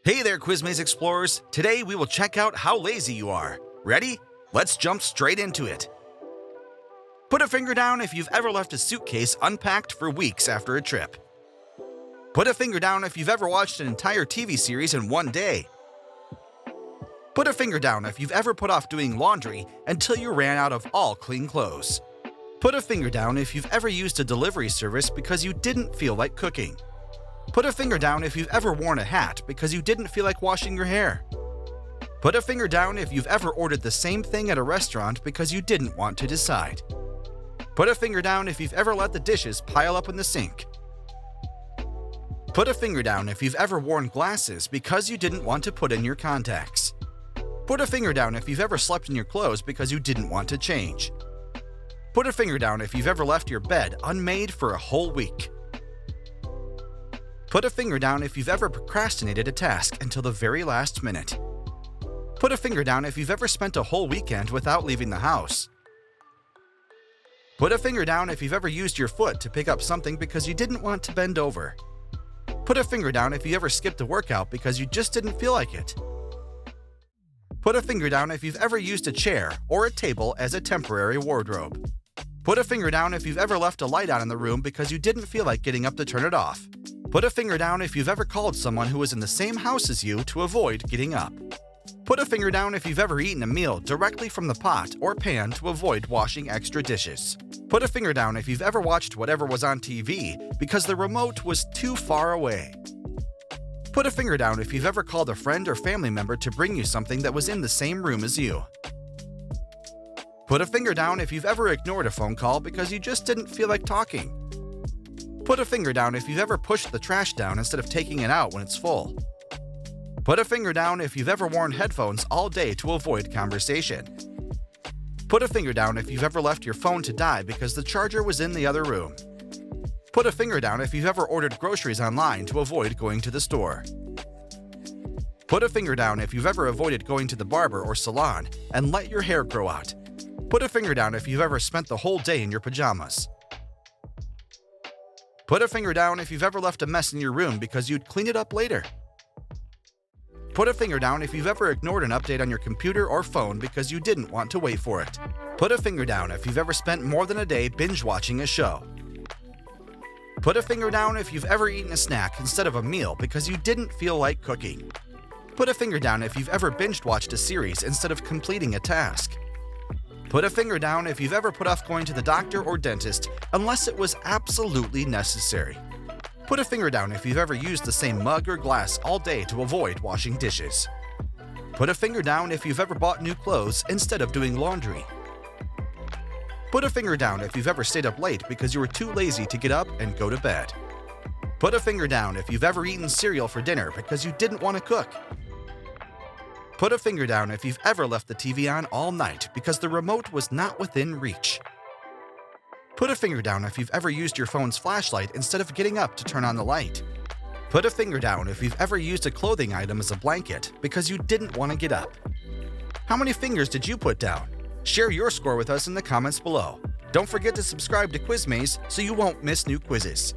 Hey there, Quizmaze Explorers! Today we will check out how lazy you are. Ready? Let's jump straight into it. Put a finger down if you've ever left a suitcase unpacked for weeks after a trip. Put a finger down if you've ever watched an entire TV series in one day. Put a finger down if you've ever put off doing laundry until you ran out of all clean clothes. Put a finger down if you've ever used a delivery service because you didn't feel like cooking. Put a finger down if you've ever worn a hat because you didn't feel like washing your hair. Put a finger down if you've ever ordered the same thing at a restaurant because you didn't want to decide. Put a finger down if you've ever let the dishes pile up in the sink. Put a finger down if you've ever worn glasses because you didn't want to put in your contacts. Put a finger down if you've ever slept in your clothes because you didn't want to change. Put a finger down if you've ever left your bed unmade for a whole week. Put a finger down if you've ever procrastinated a task until the very last minute. Put a finger down if you've ever spent a whole weekend without leaving the house. Put a finger down if you've ever used your foot to pick up something because you didn't want to bend over. Put a finger down if you ever skipped a workout because you just didn't feel like it. Put a finger down if you've ever used a chair or a table as a temporary wardrobe. Put a finger down if you've ever left a light on in the room because you didn't feel like getting up to turn it off. Put a finger down if you've ever called someone who was in the same house as you to avoid getting up. Put a finger down if you've ever eaten a meal directly from the pot or pan to avoid washing extra dishes. Put a finger down if you've ever watched whatever was on TV because the remote was too far away. Put a finger down if you've ever called a friend or family member to bring you something that was in the same room as you. Put a finger down if you've ever ignored a phone call because you just didn't feel like talking. Put a finger down if you've ever pushed the trash down instead of taking it out when it's full. Put a finger down if you've ever worn headphones all day to avoid conversation. Put a finger down if you've ever left your phone to die because the charger was in the other room. Put a finger down if you've ever ordered groceries online to avoid going to the store. Put a finger down if you've ever avoided going to the barber or salon and let your hair grow out. Put a finger down if you've ever spent the whole day in your pajamas. Put a finger down if you've ever left a mess in your room because you'd clean it up later. Put a finger down if you've ever ignored an update on your computer or phone because you didn't want to wait for it. Put a finger down if you've ever spent more than a day binge-watching a show. Put a finger down if you've ever eaten a snack instead of a meal because you didn't feel like cooking. Put a finger down if you've ever binge-watched a series instead of completing a task. Put a finger down if you've ever put off going to the doctor or dentist unless it was absolutely necessary. Put a finger down if you've ever used the same mug or glass all day to avoid washing dishes. Put a finger down if you've ever bought new clothes instead of doing laundry. Put a finger down if you've ever stayed up late because you were too lazy to get up and go to bed. Put a finger down if you've ever eaten cereal for dinner because you didn't want to cook. Put a finger down if you've ever left the TV on all night because the remote was not within reach. Put a finger down if you've ever used your phone's flashlight instead of getting up to turn on the light. Put a finger down if you've ever used a clothing item as a blanket because you didn't want to get up. How many fingers did you put down? Share your score with us in the comments below. Don't forget to subscribe to Quizmaze so you won't miss new quizzes.